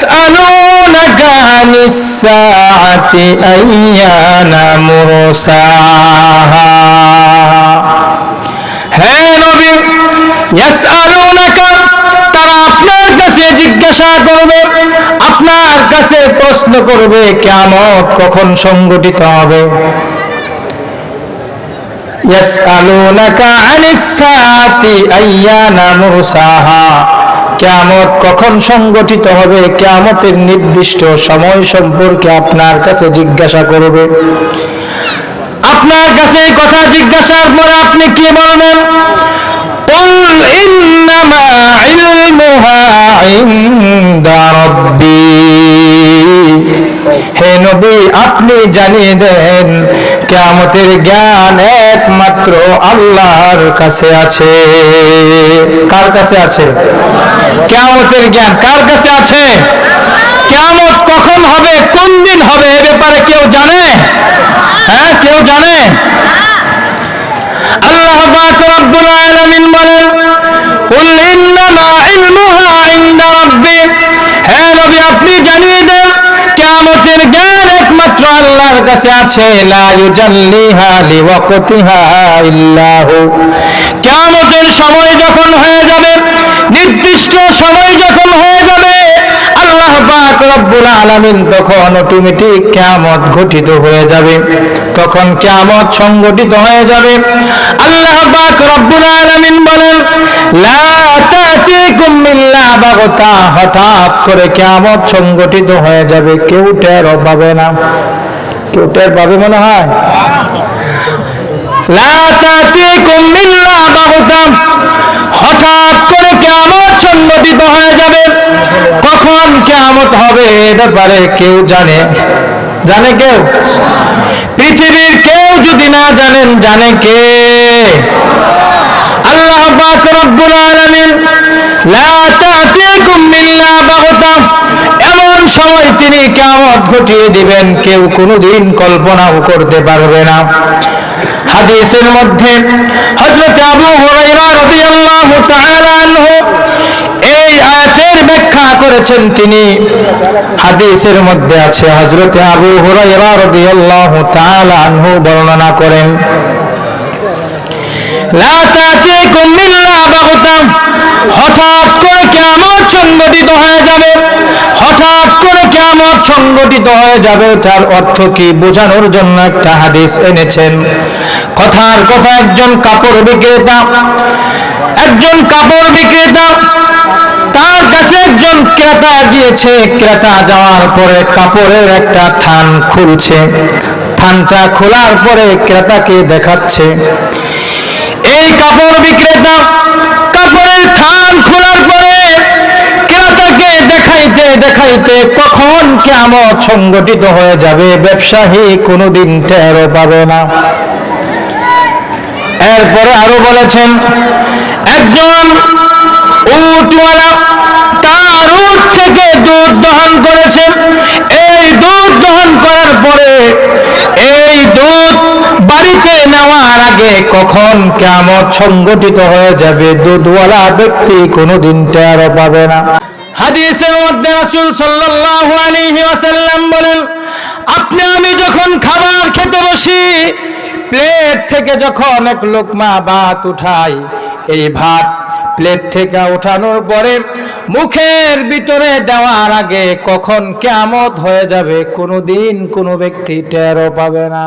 ইয়াসআলুনাকা আনিস সাআতি আইয়ানা মুরসাহা। হে নবী, ইয়াসআলুনাকা, তারা আপনার কাছে জিজ্ঞাসা করবে, আপনার কাছে প্রশ্ন করবে কিয়ামত কখন সংঘটিত হবে। ইয়াসআলুনাকা আনিস সাআতি আইয়ানা মুরসাহা, কিয়ামত কখন সংঘটিত হবে, কিয়ামতের নির্দিষ্ট সময় সম্পর্কে আপনার কাছে জিজ্ঞাসা করবে। আপনার কাছে এই কথা জিজ্ঞাসার পরে আপনি কি বলবেন? কুল ইন্নামা ইলমুহা ইনদা রাব্বি। হে নবী, আপনি জানিয়ে দেন কিয়ামতের জ্ঞান একমাত্র আল্লাহর কাছে আছে। কার কাছে আছে? কিয়ামতের জ্ঞান কার কাছে আছে? কিয়ামত কখন হবে, কোন দিন হবে, এ ব্যাপারে কেউ জানে? হ্যাঁ, কেউ জানে? আল্লাহ পাক রব্বুল আলামিন বলেন, কুল ইন্নামা ইলমুহা ইনদা রাব্বি। হে নবী, আপনি জানিয়ে দেন কিয়ামতের জ্ঞান একমাত্র আল্লাহর কাছে আছে। লা ইউজাল্লিহা লিওয়াক্তিহা ইল্লাহু। কিয়ামতের সময় যখন হয়ে যাবে, নির্দিষ্ট সময় যখন হয়ে যাবে, আল্লাহ পাক রব্বুল আলামিন তখন অটোমেটিক কিয়ামত ঘটিত হয়ে যাবে, তখন কিয়ামত সংঘটিত হয়ে যাবে। আল্লাহ পাক রব্বুল আলামিন বলেন, লা তাতিকুম ইল্লা বাগতা। হঠাৎ করে কিয়ামত সংঘটিত হয়ে যাবে, কেউ টের পাবে না। কেউ টের পাবে মনে হয়? লা তাতিকুম ইল্লা বাগতা, হঠাৎ করে কিয়ামত সংঘটিত হয়ে যাবে। কখন কিয়ামত হবে এ ব্যাপারে কেউ জানে? জানে কেউ? পৃথিবীর কেউ যদি না জানেন, জানে কে? আল্লাহ পাক রব্বুল আলামিন লা তাতিকুম ইল্লা বাগতা, এমন সময় তিনি কিয়ামত ঘটিয়ে দিবেন কেউ কোনোদিন কল্পনাও করতে পারবে না। হাদিসের মধ্যে হযরত আবু হুরায়রা রাদিয়াল্লাহু তাআলা আনহু এই আয়াতের ব্যাখ্যা করেছেন। তিনি হাদিসের মধ্যে আছে, হযরত আবু হুরায়রা রাদিয়াল্লাহু তাআলা আনহু বর্ণনা করেন, লা তাতিকুম ইল্লা বাগতা, হঠাৎ করে কিয়ামত সংঘটিত হয়ে যাবে। হঠাৎ করে কিয়ামত সংঘটিত হয়ে যাবে, তার অর্থ কি বোঝানোর জন্য একটা হাদিস এনেছেন। কথার কথা, একজন কাপড় বিক্রেতা, তার কাছে একজন ক্রেতা গিয়েছে। ক্রেতা যাওয়ার পরে কাপড়ের একটা থান খুলছে। থানটা খোলার পরে ক্রেতাকে দেখাচ্ছে। এই কাপড় বিক্রেতা কাপড়ের থান খোলার পরে ক্রেতাকে দেখাইতে দেখাইতে কখন কিয়ামত সংঘটিত হয়ে যাবে ব্যবসায়ী কোনোদিন টেরও পাবে না। এরপরে আরো বলেছেন, একজন উটওয়ালা তার উট থেকে দুধ দহন করেছেন। এই দুধ দহন করার পরে এই দুধ বাড়িতে নেওয়ার আগে কখন কিয়ামত সংঘটিত হয়ে যাবে দুধওয়ালা ব্যক্তি কোনোদিন টেরও পাবে না। হাদিসের মধ্যে রাসূল সাল্লাল্লাহু আলাইহি ওয়াসাল্লাম বলেন, আপনি আমি যখন খাবার খেতে বসি, প্লেট থেকে যখন এক লোকমা ভাত উঠাই, এই ভাত প্লেট থেকে ওঠানোর পরে মুখের ভিতরে দেওয়ার আগে কখন কিয়ামত হয়ে যাবে কোনোদিন কোনো ব্যক্তি টেরও পাবে না।